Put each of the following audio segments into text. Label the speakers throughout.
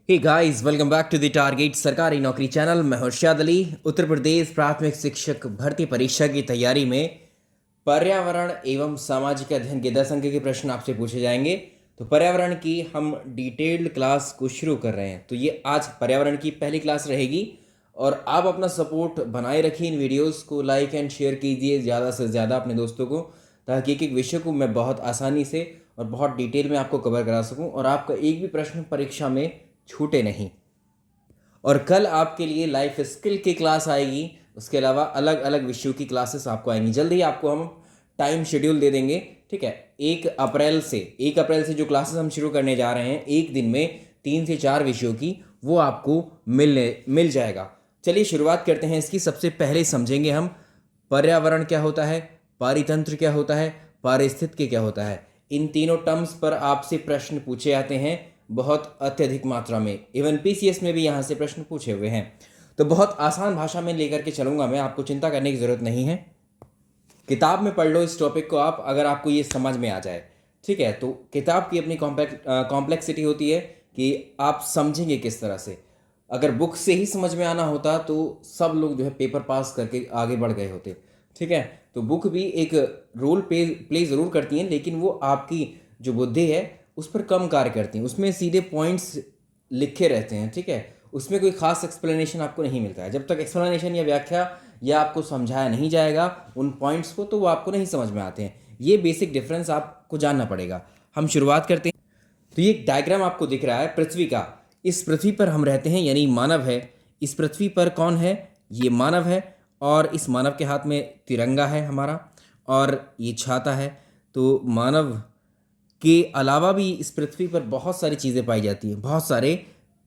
Speaker 1: Hey guys, welcome back to the target Sarkari Naukri channel. मैं हर्षद अली। उत्तर प्रदेश प्राथमिक शिक्षक भर्ती परीक्षा की तैयारी में पर्यावरण एवं सामाजिक अध्ययन के 10 अंक के प्रश्न आपसे पूछे जाएंगे। तो पर्यावरण की हम डिटेल्ड क्लास को शुरू कर रहे हैं। तो ये आज पर्यावरण की पहली क्लास रहेगी और आप अपना सपोर्ट बनाए रखिए। इन वीडियोस को लाइक एंड शेयर कीजिए ज़्यादा से ज़्यादा अपने दोस्तों को, ताकि एक एक विषय को मैं बहुत आसानी से और बहुत डिटेल में आपको कवर करा सकूं और आपका एक भी प्रश्न परीक्षा में छूटे नहीं। और कल आपके लिए लाइफ स्किल की क्लास आएगी। उसके अलावा अलग अलग विषयों की क्लासेस आपको आएंगी। जल्दी ही आपको हम टाइम शेड्यूल दे देंगे, ठीक है। 1 अप्रैल से जो क्लासेस हम शुरू करने जा रहे हैं, एक दिन में 3 से 4 विषयों की, वो आपको मिल जाएगा। चलिए शुरुआत करते हैं इसकी। सबसे पहले समझेंगे हम पर्यावरण क्या होता है, पारितंत्र क्या होता है, पारिस्थितिकी क्या होता है। इन तीनों टर्म्स पर आपसे प्रश्न पूछे जाते हैं बहुत अत्यधिक मात्रा में। इवन पीसीएस में भी यहाँ से प्रश्न पूछे हुए हैं। तो बहुत आसान भाषा में लेकर के चलूंगा मैं, आपको चिंता करने की ज़रूरत नहीं है। किताब में पढ़ लो इस टॉपिक को आप, अगर आपको ये समझ में आ जाए, ठीक है। तो किताब की अपनी कॉम्प्लेक्सिटी होती है कि आप समझेंगे किस तरह से। अगर बुक से ही समझ में आना होता तो सब लोग जो है पेपर पास करके आगे बढ़ गए होते, ठीक है। तो बुक भी एक रोल प्ले ज़रूर करती हैं, लेकिन वो आपकी जो बुद्धि है उस पर कम कार्य करती हैं। उसमें सीधे पॉइंट्स लिखे रहते हैं, ठीक है। उसमें कोई खास एक्सप्लेनेशन आपको नहीं मिलता है। जब तक एक्सप्लेनेशन या व्याख्या या आपको समझाया नहीं जाएगा उन पॉइंट्स को, तो वो आपको नहीं समझ में आते हैं। ये बेसिक डिफरेंस आपको जानना पड़ेगा। हम शुरुआत करते हैं। तो ये एक डायग्राम आपको दिख रहा है पृथ्वी का। इस पृथ्वी पर हम रहते हैं, यानी मानव है। इस पृथ्वी पर कौन है? ये मानव है। और इस मानव के हाथ में तिरंगा है हमारा, और ये छाता है। तो मानव के अलावा भी इस पृथ्वी पर बहुत सारी चीज़ें पाई जाती हैं। बहुत सारे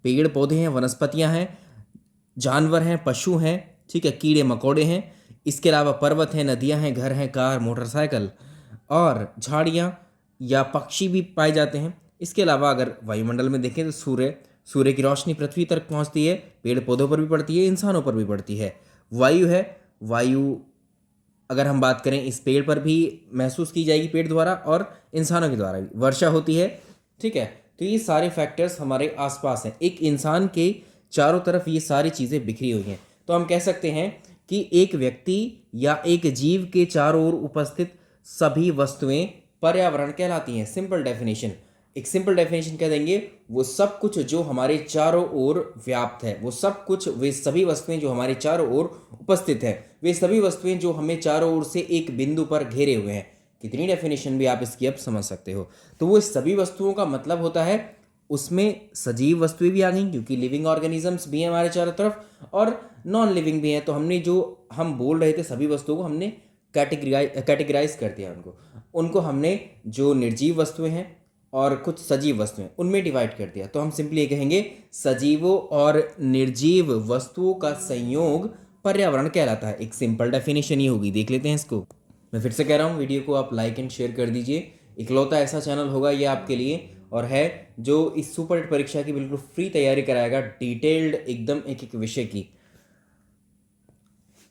Speaker 1: पेड़ पौधे हैं, वनस्पतियां हैं, जानवर हैं, पशु हैं, ठीक है, कीड़े मकोड़े हैं। इसके अलावा पर्वत हैं, नदियां हैं, घर हैं, कार, मोटरसाइकिल और झाड़ियां या पक्षी भी पाए जाते हैं। इसके अलावा अगर वायुमंडल में देखें तो सूर्य की रोशनी पृथ्वी तक पहुंचती है, पेड़ पौधों पर भी पड़ती है, इंसानों पर भी पड़ती है। वायु है, वायु अगर हम बात करें इस पेड़ पर भी महसूस की जाएगी, पेड़ द्वारा और इंसानों के द्वारा भी। वर्षा होती है, ठीक है। तो ये सारे फैक्टर्स हमारे आसपास हैं। एक इंसान के चारों तरफ ये सारी चीज़ें बिखरी हुई हैं। तो हम कह सकते हैं कि एक व्यक्ति या एक जीव के चारों ओर उपस्थित सभी वस्तुएं पर्यावरण कहलाती हैं। सिंपल डेफिनेशन, एक सिंपल डेफिनेशन कह देंगे, वो सब कुछ जो हमारे चारों ओर व्याप्त है, वो सब कुछ, वे सभी वस्तुएं जो हमारे चारों ओर उपस्थित है, वे सभी वस्तुएं जो हमें चारों ओर से एक बिंदु पर घेरे हुए हैं। कितनी डेफिनेशन भी आप इसकी अब समझ सकते हो। तो वो सभी वस्तुओं का मतलब होता है, उसमें सजीव वस्तुएं भी आ गई क्योंकि लिविंग ऑर्गेनिजम्स भी हैं हमारे चारों तरफ, और नॉन लिविंग भी हैं। तो हमने जो हम बोल रहे थे सभी वस्तुओं को हमने कैटेगराइज कर दिया। उनको हमने जो निर्जीव वस्तुएं हैं और कुछ सजीव वस्तुएं, उनमें डिवाइड कर दिया। तो हम सिंपली ये कहेंगे, सजीवों और निर्जीव वस्तुओं का संयोग पर्यावरण कहलाता है। एक सिंपल डेफिनेशन ये होगी। देख लेते हैं इसको। मैं फिर से कह रहा हूँ, वीडियो को आप लाइक एंड शेयर कर दीजिए। इकलौता ऐसा चैनल होगा ये आपके लिए, और है जो इस सुपर हिट परीक्षा की बिल्कुल फ्री तैयारी कराएगा, डिटेल्ड एकदम एक एक विषय की।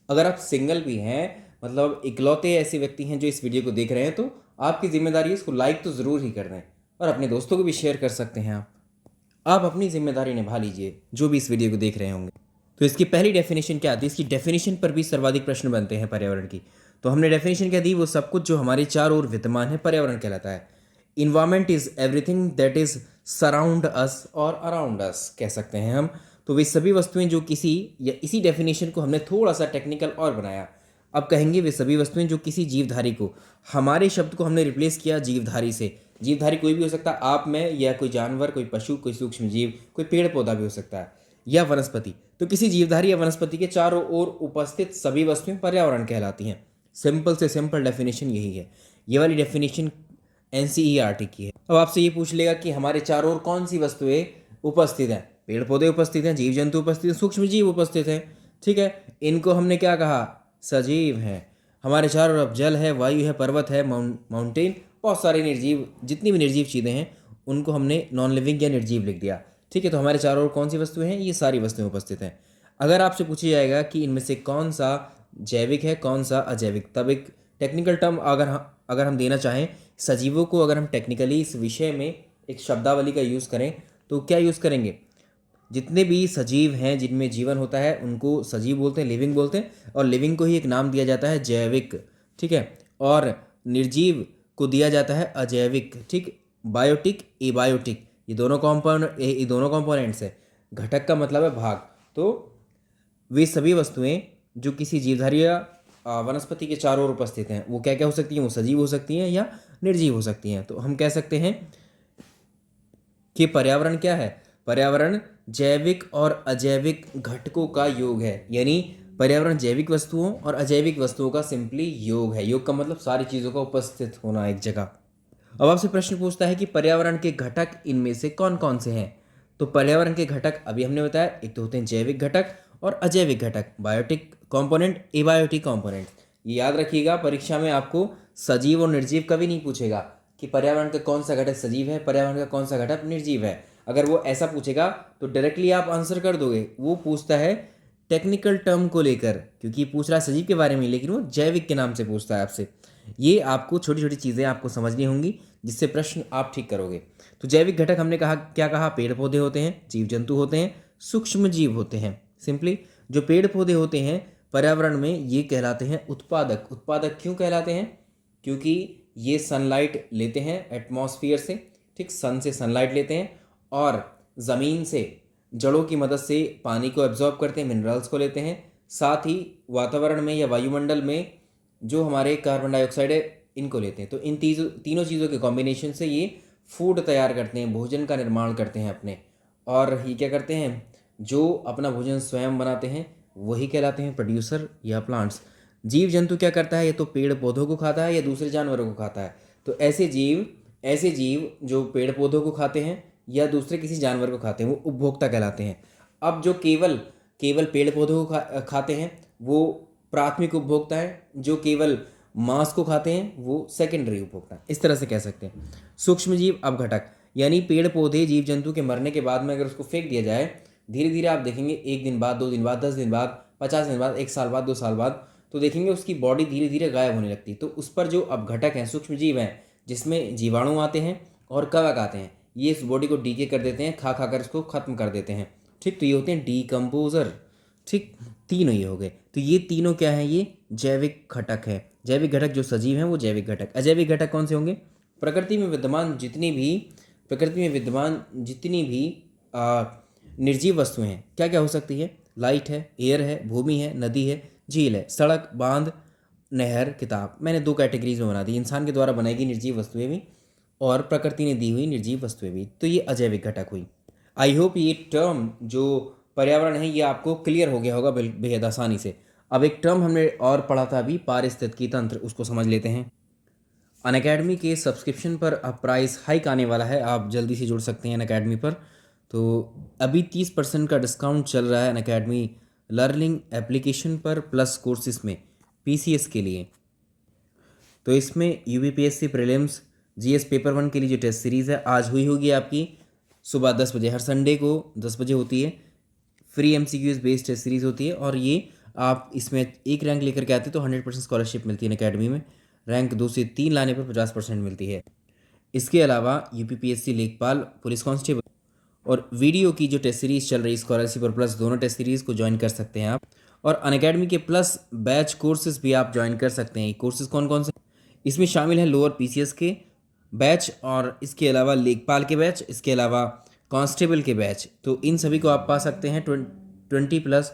Speaker 1: अगर आप सिंगल भी हैं, मतलब इकलौते ऐसे व्यक्ति हैं जो इस वीडियो को देख रहे हैं, तो आपकी जिम्मेदारी है इसको लाइक तो ज़रूर ही कर दें, और अपने दोस्तों को भी शेयर कर सकते हैं। आप अपनी जिम्मेदारी निभा लीजिए जो भी इस वीडियो को देख रहे होंगे। तो इसकी पहली डेफिनेशन क्या आती है? इसकी डेफिनेशन पर भी सर्वाधिक प्रश्न बनते हैं पर्यावरण की। तो हमने डेफिनेशन क्या दी? वो सब कुछ जो हमारे चारों ओर विद्यमान है पर्यावरण कहलाता है। Environment is everything that is surround us और अराउंड अस, कह सकते हैं हम। तो वे सभी वस्तुएं जो किसी, या इसी डेफिनेशन को हमने थोड़ा सा टेक्निकल और बनाया। अब कहेंगे वे सभी वस्तुएं जो किसी जीवधारी को, हमारे शब्द को हमने रिप्लेस किया जीवधारी से। जीवधारी कोई भी हो सकता है, आप में, या कोई जानवर, कोई पशु, कोई सूक्ष्म जीव, कोई पेड़ पौधा भी हो सकता है, या वनस्पति। तो किसी जीवधारी या वनस्पति के चारों ओर उपस्थित सभी वस्तुएं पर्यावरण कहलाती हैं। सिंपल से सिंपल डेफिनेशन यही है। ये वाली डेफिनेशन एनसीईआरटी की है। अब आपसे ये पूछ लेगा कि हमारे चारों ओर कौन सी वस्तुएं उपस्थित हैं? पेड़ पौधे उपस्थित हैं, जीव जंतु उपस्थित हैं, सूक्ष्म जीव उपस्थित हैं, ठीक है। इनको हमने क्या कहा? सजीव हैं। हमारे चारों ओर जल है, वायु है, पर्वत है, माउंटेन, बहुत सारे निर्जीव, जितनी भी निर्जीव चीज़ें हैं उनको हमने नॉन लिविंग या निर्जीव लिख दिया, ठीक है। तो हमारे चारों ओर कौन सी वस्तुएं हैं? ये सारी वस्तुएं उपस्थित हैं। अगर आपसे पूछा जाएगा कि इनमें से कौन सा जैविक है, कौन सा अजैविक, तब एक टेक्निकल टर्म अगर हम देना चाहें सजीवों को, अगर हम टेक्निकली इस विषय में एक शब्दावली का यूज़ करें तो क्या यूज़ करेंगे? जितने भी सजीव हैं जिनमें जीवन होता है उनको सजीव बोलते हैं, लिविंग बोलते हैं, और लिविंग को ही एक नाम दिया जाता है जैविक, ठीक है, और निर्जीव को दिया जाता है अजैविक, ठीक। बायोटिक, एबायोटिक, ये दोनों कंपोनेंट्स है। घटक का मतलब है भाग। तो वे सभी वस्तुएं जो किसी जीवधारी या वनस्पति के चारों ओर उपस्थित हैं, वो क्या क्या हो सकती हैं, वो सजीव हो सकती हैं या निर्जीव हो सकती हैं। तो हम कह सकते हैं कि पर्यावरण क्या है, पर्यावरण जैविक और अजैविक घटकों का योग है। यानी पर्यावरण जैविक वस्तुओं और अजैविक वस्तुओं का सिंपली योग है। योग का मतलब सारी चीज़ों का उपस्थित होना एक जगह। अब आपसे प्रश्न पूछता है कि पर्यावरण के घटक इनमें से कौन कौन से हैं। तो पर्यावरण के घटक अभी हमने बताया, एक तो होते हैं जैविक घटक और अजैविक घटक, बायोटिक कंपोनेंट, एबायोटिक कंपोनेंट। ये याद रखिएगा, परीक्षा में आपको सजीव और निर्जीव कभी नहीं पूछेगा कि पर्यावरण का कौन सा घटक सजीव है, पर्यावरण का कौन सा घटक निर्जीव है। अगर वो ऐसा पूछेगा तो डायरेक्टली आप आंसर कर दोगे। वो पूछता है टेक्निकल टर्म को लेकर, क्योंकि पूछ रहा है सजीव के बारे में, लेकिन वो जैविक के नाम से पूछता है आपसे। ये आपको छोटी छोटी चीज़ें आपको समझनी होंगी जिससे प्रश्न आप ठीक करोगे। तो जैविक घटक हमने कहा, क्या कहा, पेड़ पौधे होते हैं, जीव जंतु होते हैं, सूक्ष्म जीव होते हैं। सिंपली जो पेड़ पौधे होते हैं पर्यावरण में, ये कहलाते हैं उत्पादक। उत्पादक क्यों कहलाते हैं? क्योंकि ये सनलाइट लेते हैं एटमॉस्फेयर से, ठीक, सन से सनलाइट लेते हैं और ज़मीन से जड़ों की मदद से पानी को एब्जॉर्ब करते हैं, मिनरल्स को लेते हैं। साथ ही वातावरण में या वायुमंडल में जो हमारे कार्बन डाइऑक्साइड है इनको लेते हैं। तो इन तीनों चीज़ों के कॉम्बिनेशन से ये फूड तैयार करते हैं, भोजन का निर्माण करते हैं अपने। और ये क्या करते हैं, जो अपना भोजन स्वयं बनाते हैं वही कहलाते हैं प्रोड्यूसर या प्लांट्स। जीव जंतु क्या करता है, ये तो पेड़ पौधों को खाता है या दूसरे जानवरों को खाता है। तो ऐसे जीव जो पेड़ पौधों को खाते हैं या दूसरे किसी जानवर को खाते हैं वो उपभोक्ता कहलाते हैं। अब जो केवल पेड़ पौधों को खाते हैं वो प्राथमिक उपभोक्ता है, जो केवल मांस को खाते हैं वो सेकेंडरी उपभोक्ता है। इस तरह से कह सकते हैं। सूक्ष्म जीव अपघटक, यानी पेड़ पौधे जीव जंतु के मरने के बाद में अगर उसको फेंक दिया जाए, धीरे धीरे आप देखेंगे 1 दिन बाद, 2 दिन बाद, 10 दिन बाद, 50 दिन बाद, 1 साल बाद, 2 साल बाद, तो देखेंगे उसकी बॉडी धीरे धीरे गायब होने लगती है। तो उस पर जो अपघटक हैं, सूक्ष्म जीव हैं, जिसमें जीवाणु आते हैं और कवक आते हैं, ये इस बॉडी को डीके कर देते हैं, खा कर इसको खत्म कर देते हैं, ठीक। तो ये होते हैं डीकम्पोजर, ठीक। तीनों ये हो गए। तो ये तीनों क्या है, ये जैविक घटक है। जैविक घटक जो सजीव हैं वो जैविक घटक। अजैविक घटक कौन से होंगे? प्रकृति में विद्यमान जितनी भी निर्जीव वस्तुएं हैं, क्या क्या हो सकती है, लाइट है, एयर है, भूमि है, नदी है, झील है, सड़क, बांध, नहर, किताब। मैंने 2 कैटेगरीज में बना दी, इंसान के द्वारा बनाई गई निर्जीव वस्तुएं भी और प्रकृति ने दी हुई निर्जीव वस्तुएं भी। तो ये अजैविक घटक हुई। आई होप ये टर्म जो पर्यावरण है ये आपको क्लियर हो गया होगा बेहद आसानी से। अब एक टर्म हमने और पढ़ा था अभी, पारिस्थितिकी तंत्र, उसको समझ लेते हैं। अनअकैडमी के सब्सक्रिप्शन पर अब प्राइस हाइक आने वाला है, आप जल्दी से जुड़ सकते हैं अनअकैडमी पर। तो अभी 30% का डिस्काउंट चल रहा है अनअकैडमी लर्निंग एप्लीकेशन पर प्लस कोर्सेज में PCS के लिए। तो इसमें UPSC प्रीलिम्स GS पेपर 1 के लिए जो टेस्ट सीरीज़ है आज हुई होगी आपकी सुबह 10 बजे, हर संडे को 10 बजे होती है। Free MCQs based test series होती है और ये आप इसमें 1 रैंक लेकर के आते तो 100% स्कॉलरशिप मिलती है अनअकैडमी में। रैंक 2 से 3 लाने पर 50% मिलती है। इसके अलावा UPPSC लेखपाल, पुलिस कांस्टेबल और वीडियो की जो टेस्ट सीरीज़ चल रही है स्कॉलरशिप और प्लस, दोनों टेस्ट सीरीज़ को ज्वाइन कर सकते हैं आप। और अनअकैडमी के प्लस बैच कोर्सेज भी आप ज्वाइन कर सकते हैं। कोर्सेज कौन कौन से इसमें शामिल हैं? लोअर PCS के बैच और इसके अलावा लेखपाल के बैच, इसके अलावा कांस्टेबल के बैच। तो इन सभी को आप पा सकते हैं। 20 प्लस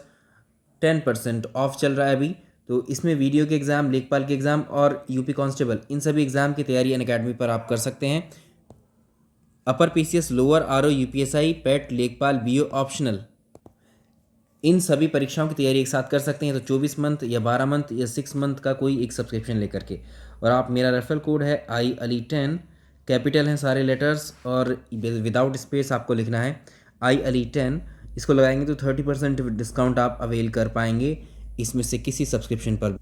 Speaker 1: 10% ऑफ चल रहा है अभी। तो इसमें वीडियो के एग्ज़ाम, लेखपाल के एग्ज़ाम और UP कांस्टेबल, इन सभी एग्ज़ाम की तैयारी अनअकैडमी पर आप कर सकते हैं। अपर PCS, लोअर RO, UPSI, पेट, लेखपाल, BO ऑप्शनल, इन सभी परीक्षाओं की तैयारी एक साथ कर सकते हैं। तो 24 मंथ या 12 मंथ या 6 मंथ का कोई एक सब्सक्रिप्शन लेकर के, और आप, मेरा रेफरल कोड है IALI10, कैपिटल हैं सारे लेटर्स और विदाउट स्पेस आपको लिखना है IALI10। इसको लगाएंगे तो 30% डिस्काउंट आप अवेल कर पाएंगे इसमें से किसी सब्सक्रिप्शन पर।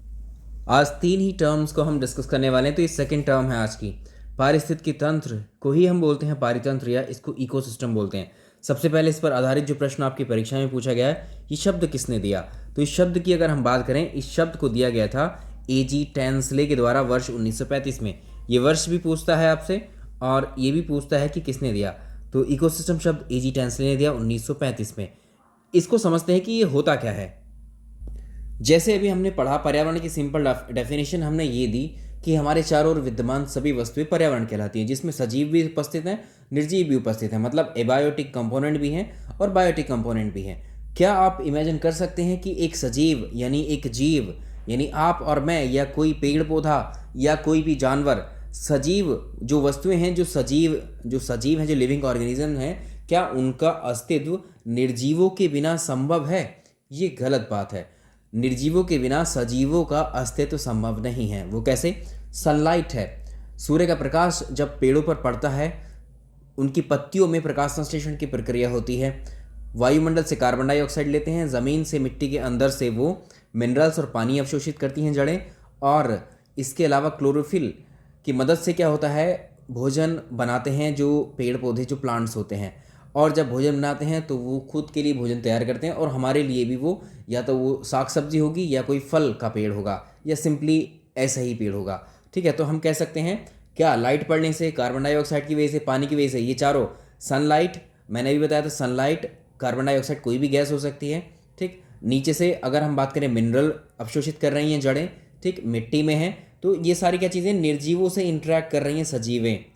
Speaker 1: आज 3 ही टर्म्स को हम डिस्कस करने वाले हैं। तो ये सेकंड टर्म है आज की। पारिस्थितिकी तंत्र को ही हम बोलते हैं पारितंत्र या इसको इकोसिस्टम बोलते हैं। सबसे पहले इस पर आधारित जो प्रश्न आपकी परीक्षा में पूछा गया है, ये शब्द किसने दिया? तो इस शब्द की अगर हम बात करें, इस शब्द को दिया गया था AG टेंसले के द्वारा वर्ष 1935 में। ये वर्ष भी पूछता है आपसे और ये भी पूछता है कि किसने दिया। तो इकोसिस्टम शब्द एजी टेंसले ने दिया 1935 में। इसको समझते हैं कि ये होता क्या है। जैसे अभी हमने पढ़ा, पर्यावरण की सिंपल डेफिनेशन हमने ये दी कि हमारे चारों ओर विद्यमान सभी वस्तुएं पर्यावरण कहलाती हैं, जिसमें सजीव भी उपस्थित हैं, निर्जीव भी उपस्थित हैं, मतलब एबायोटिक कंपोनेंट भी हैं और बायोटिक कंपोनेंट भी हैं। क्या आप इमेजिन कर सकते हैं कि एक सजीव यानी एक जीव यानी आप और मैं या कोई पेड़ पौधा या कोई भी जानवर, सजीव जो वस्तुएं हैं, जो सजीव हैं, जो लिविंग ऑर्गेनिज्म हैं, क्या उनका अस्तित्व निर्जीवों के बिना संभव है? ये गलत बात है। निर्जीवों के बिना सजीवों का अस्तित्व संभव नहीं है। वो कैसे? सनलाइट है, सूर्य का प्रकाश जब पेड़ों पर पड़ता है, उनकी पत्तियों में प्रकाश संश्लेषण की प्रक्रिया होती है। वायुमंडल से कार्बन डाइऑक्साइड लेते हैं, ज़मीन से, मिट्टी के अंदर से वो मिनरल्स और पानी अवशोषित करती हैं जड़ें, और इसके अलावा क्लोरोफिल की मदद से क्या होता है, भोजन बनाते हैं जो पेड़ पौधे, जो प्लांट्स होते हैं। और जब भोजन बनाते हैं तो वो खुद के लिए भोजन तैयार करते हैं, और हमारे लिए भी वो या तो वो साग सब्जी होगी या कोई फल का पेड़ होगा या सिंपली ऐसा ही पेड़ होगा। ठीक है, तो हम कह सकते हैं क्या लाइट पड़ने से, कार्बन डाइऑक्साइड की वजह से, पानी की वजह से, ये चारों, सनलाइट मैंने भी बताया था, सनलाइट, कार्बन डाइऑक्साइड, कोई भी गैस हो सकती है। ठीक, नीचे से अगर हम बात करें, मिनरल अवशोषित कर रही हैं जड़ें, ठीक, मिट्टी में है, तो ये सारी क्या चीज़ें निर्जीवों से इंटरेक्ट कर रही हैं,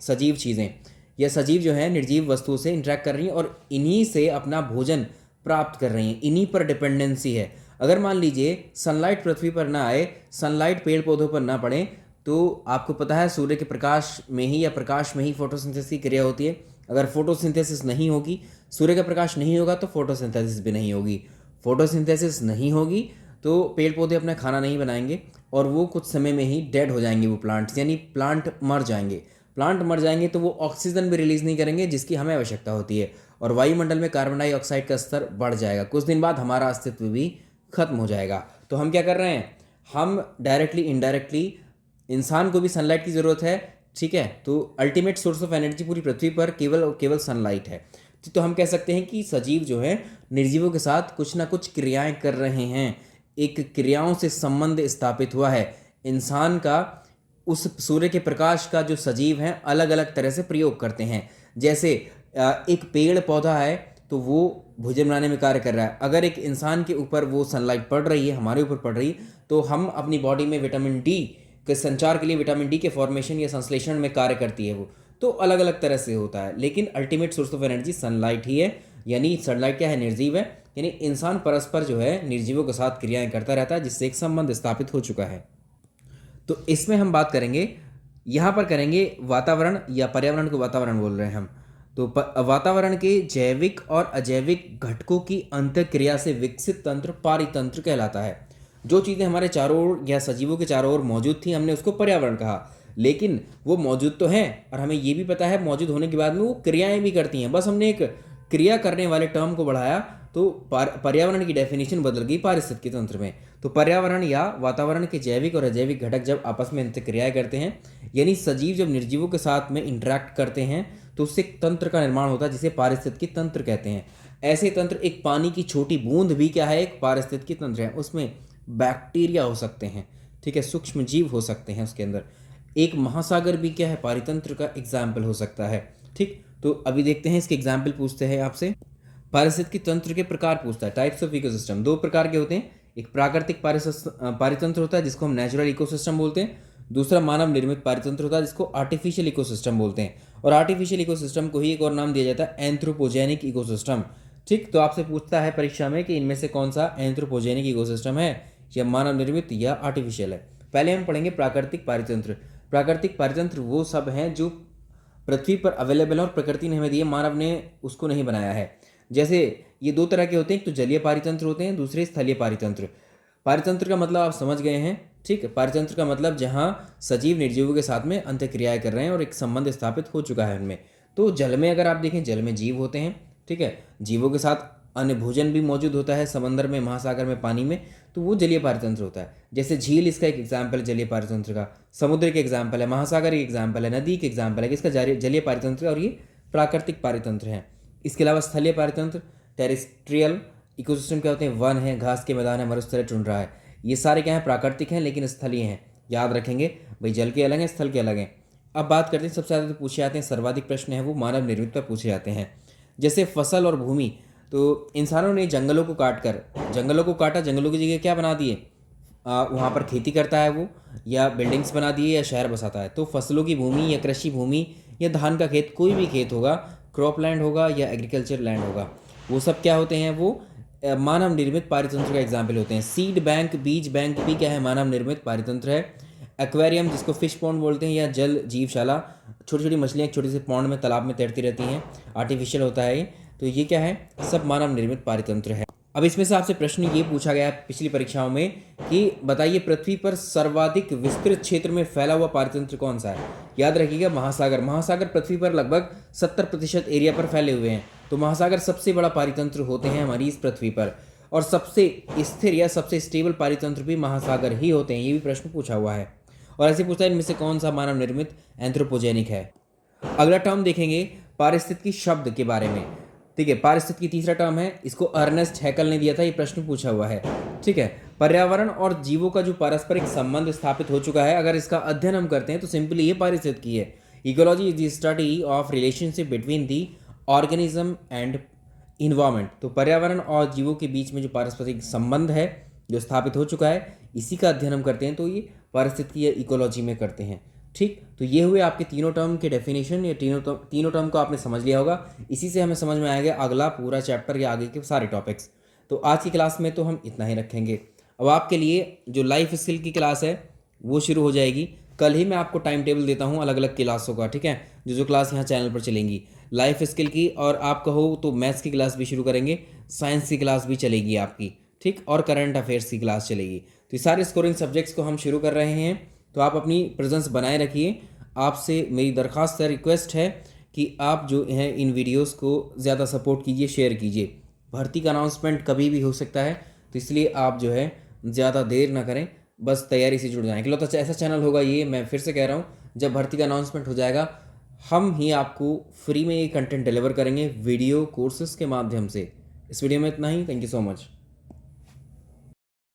Speaker 1: सजीव चीज़ें या सजीव जो है निर्जीव वस्तुओं से इंटरेक्ट कर रही हैं और इन्हीं से अपना भोजन प्राप्त कर रही हैं, इन्हीं पर डिपेंडेंसी है। अगर मान लीजिए सनलाइट पृथ्वी पर ना आए, सनलाइट पेड़ पौधों पर ना पड़े, तो आपको पता है सूर्य के प्रकाश में ही या प्रकाश में ही फोटोसिंथेसिस की क्रिया होती है। अगर फोटोसिंथेसिस नहीं होगी, सूर्य का प्रकाश नहीं होगा, तो फोटोसिंथेसिस भी नहीं होगी। फोटोसिंथेसिस नहीं होगी तो पेड़ पौधे अपना खाना नहीं बनाएंगे और वो कुछ समय में ही डेड हो जाएंगे, वो प्लांट्स, यानी प्लांट मर जाएंगे। प्लांट मर जाएंगे तो वो ऑक्सीजन भी रिलीज़ नहीं करेंगे जिसकी हमें आवश्यकता होती है, और वायुमंडल में कार्बन डाइऑक्साइड का स्तर बढ़ जाएगा। कुछ दिन बाद हमारा अस्तित्व भी खत्म हो जाएगा। तो हम क्या कर रहे हैं, हम डायरेक्टली इनडायरेक्टली, इंसान को भी सनलाइट की ज़रूरत है। ठीक है, तो अल्टीमेट सोर्स ऑफ एनर्जी पूरी पृथ्वी पर केवल सनलाइट है। तो हम कह सकते हैं कि सजीव जो है निर्जीवों के साथ कुछ ना कुछ क्रियाएं कर रहे हैं, एक क्रियाओं से संबंध स्थापित हुआ है। इंसान का उस सूर्य के प्रकाश का जो सजीव हैं अलग अलग तरह से प्रयोग करते हैं। जैसे एक पेड़ पौधा है तो वो भोजन बनाने में कार्य कर रहा है। अगर एक इंसान के ऊपर वो सनलाइट पड़ रही है, हमारे ऊपर पड़ रही है, तो हम अपनी बॉडी में विटामिन डी के संचार के लिए, विटामिन डी के फॉर्मेशन या संश्लेषण में कार्य करती है वो। तो अलग अलग तरह से होता है, लेकिन ultimate source of energy sunlight ही है। यानी सनलाइट क्या है, निर्जीव है, यानी इंसान परस्पर जो है निर्जीवों के साथ क्रियाएं करता रहता है, जिससे एक संबंध स्थापित हो चुका है। तो इसमें हम बात करेंगे, यहाँ पर करेंगे वातावरण या पर्यावरण को वातावरण बोल रहे हैं हम। तो वातावरण के जैविक और अजैविक घटकों की अंतःक्रिया से विकसित तंत्र पारितंत्र कहलाता है। जो चीज़ें हमारे चारों ओर या सजीवों के चारों ओर मौजूद थी, हमने उसको पर्यावरण कहा, लेकिन वो मौजूद तो हैं और हमें ये भी पता है मौजूद होने के बाद में वो क्रियाएं भी करती हैं। बस हमने एक क्रिया करने वाले टर्म को बढ़ाया तो पर्यावरण की डेफिनेशन बदल गई पारिस्थितिकी तंत्र में। तो पर्यावरण या वातावरण के जैविक और अजैविक घटक जब आपस में अंतःक्रियाएं करते हैं, यानी सजीव जब निर्जीवों के साथ में इंटरेक्ट करते हैं, तो उससे एक तंत्र का निर्माण होता है जिसे पारिस्थितिकी तंत्र कहते हैं। ऐसे तंत्र, एक पानी की छोटी बूंद भी क्या है, एक पारिस्थितिकी तंत्र है। उसमें बैक्टीरिया हो सकते हैं, ठीक है, सूक्ष्म जीव हो सकते हैं उसके अंदर। एक महासागर भी क्या है, पारितंत्र का एग्जाम्पल हो सकता है। ठीक, तो अभी देखते हैं इसके एग्जाम्पल पूछते हैं आपसे। पारिस्थितिकी तंत्र के प्रकार पूछता है, टाइप्स ऑफ इकोसिस्टम। दो प्रकार के होते हैं, एक प्राकृतिक पारितंत्र होता है जिसको हम नेचुरल इकोसिस्टम बोलते हैं, दूसरा मानव निर्मित पारितंत्र होता है जिसको आर्टिफिशियल इकोसिस्टम बोलते हैं। और आर्टिफिशियल इकोसिस्टम को ही एक और नाम दिया जाता है एंथ्रोपोजेनिक इकोसिस्टम। ठीक, तो आपसे पूछता है परीक्षा में कि इनमें से कौन सा एंथ्रोपोजेनिक इकोसिस्टम है, या मानव निर्मित या आर्टिफिशियल है। पहले हम पढ़ेंगे प्राकृतिक पारितंत्र। प्राकृतिक पारितंत्र वो सब हैं जो पृथ्वी पर अवेलेबल है और प्रकृति ने हमें दिए, मानव ने उसको नहीं बनाया है। जैसे ये दो तरह के होते हैं, एक तो जलीय पारितंत्र होते हैं, दूसरे स्थलीय पारितंत्र। पारितंत्र का मतलब आप समझ गए हैं। ठीक, पारितंत्र का मतलब जहाँ सजीव निर्जीवों के साथ में अंतःक्रियाएं कर रहे हैं और एक संबंध स्थापित हो चुका है उनमें। तो जल में अगर आप देखें, जल में जीव होते हैं, ठीक है, जीवों के साथ अन्य भोजन भी मौजूद होता है, समंदर में, महासागर में, पानी में, तो वो जलीय पारितंत्र होता है। जैसे झील इसका एक एग्जाम्पल है जलीय पारितंत्र का, समुद्र के एग्जाम्पल है, महासागर एक एग्जाम्पल है, नदी के एग्जाम्पल है, इसका जलीय पारितंत्र है और ये प्राकृतिक पारितंत्र है। इसके अलावा स्थलीय पारितंत्र, टेरेस्ट्रियल इकोसिस्टम क्या होते हैं, वन है, घास के मैदान है, मरुस्थलीय टुंड्रा है, ये सारे क्या हैं, प्राकृतिक हैं लेकिन स्थलीय हैं। याद रखेंगे भाई, जल के अलग हैं, स्थल के अलग हैं। अब बात करते हैं, सबसे ज़्यादा तो पूछे जाते हैं, सर्वाधिक प्रश्न है वो मानव निर्मित पर पूछे जाते हैं। जैसे फसल और भूमि, तो इंसानों ने जंगलों को काटा, जंगलों की जगह क्या बना दिए, वहाँ पर खेती करता है वो, या बिल्डिंग्स बना दिए, या शहर बसाता है। तो फसलों की भूमि या कृषि भूमि या धान का खेत, कोई भी खेत होगा, क्रॉप लैंड होगा या एग्रीकल्चर लैंड होगा, वो सब क्या होते हैं, वो मानव निर्मित पारितंत्र का एग्जाम्पल होते हैं। सीड बैंक, बीज बैंक भी क्या है, मानव निर्मित पारितंत्र है। एक्वेरियम, जिसको फिश पॉन्ड बोलते हैं, या जल जीवशाला, छोटी छोटी मछलियाँ छोटे से पॉन्ड में, तालाब में तैरती रहती हैं, आर्टिफिशियल होता है ये। तो ये क्या है, सब मानव निर्मित पारितंत्र है। अब इसमें से आपसे प्रश्न ये पूछा गया है पिछली परीक्षाओं में कि बताइए पृथ्वी पर सर्वाधिक विस्तृत क्षेत्र में फैला हुआ पारितंत्र कौन सा है। याद रखिएगा, महासागर पृथ्वी पर लगभग 70% एरिया पर फैले हुए हैं। तो महासागर सबसे बड़ा पारितंत्र होते हैं हमारी इस पृथ्वी पर, और सबसे स्थिर या सबसे स्टेबल पारितंत्र भी महासागर ही होते हैं। ये भी प्रश्न पूछा हुआ है। और ऐसे पूछता है, इनमें से कौन सा मानव निर्मित एंथ्रोपोजेनिक है। अगला टर्म देखेंगे पारिस्थितिकी शब्द के बारे में। ठीक है, पारिस्थितिकी तीसरा टर्म है, इसको अर्नेस्ट हैकल ने दिया था, ये प्रश्न पूछा हुआ है। ठीक है, पर्यावरण और जीवों का जो पारस्परिक संबंध स्थापित हो चुका है, अगर इसका अध्ययन हम करते हैं तो सिंपली ये पारिस्थितिकी है। Ecology is the study of relationship between the organism and environment. तो पर्यावरण और जीवों के बीच में जो पारस्परिक संबंध है जो स्थापित हो चुका है, इसी का अध्ययन हम करते हैं, तो ये पारिस्थितिकी या इकोलॉजी में करते हैं। ठीक, तो ये हुए आपके तीनों टर्म के डेफिनेशन, या तीनों टर्म को आपने समझ लिया होगा। इसी से हमें समझ में आएगा अगला पूरा चैप्टर या आगे के सारे टॉपिक्स। तो आज की क्लास में तो हम इतना ही रखेंगे। अब आपके लिए जो लाइफ स्किल की क्लास है वो शुरू हो जाएगी। कल ही मैं आपको टाइम टेबल देता हूँ अलग अलग क्लासों का, ठीक है, जो क्लास यहाँ चैनल पर चलेंगी लाइफ स्किल की। और आप कहो तो मैथ्स की क्लास भी शुरू करेंगे, साइंस की क्लास भी चलेगी आपकी, ठीक, और करंट अफेयर्स की क्लास चलेगी। तो ये सारे स्कोरिंग सब्जेक्ट्स को हम शुरू कर रहे हैं। तो आप अपनी प्रेजेंस बनाए रखिए। आपसे मेरी दरख्वास्त है, रिक्वेस्ट है कि आप जो है इन वीडियोस को ज़्यादा सपोर्ट कीजिए, शेयर कीजिए। भर्ती का अनाउंसमेंट कभी भी हो सकता है, तो इसलिए आप जो है ज़्यादा देर ना करें, बस तैयारी से जुड़ जाएँ। इकलौता ऐसा चैनल होगा ये, मैं फिर से कह रहा हूँ, जब भर्ती का अनाउंसमेंट हो जाएगा हम ही आपको फ्री में ये कंटेंट डिलीवर करेंगे वीडियो कोर्सेज के माध्यम से। इस वीडियो में इतना ही। Thank you so much.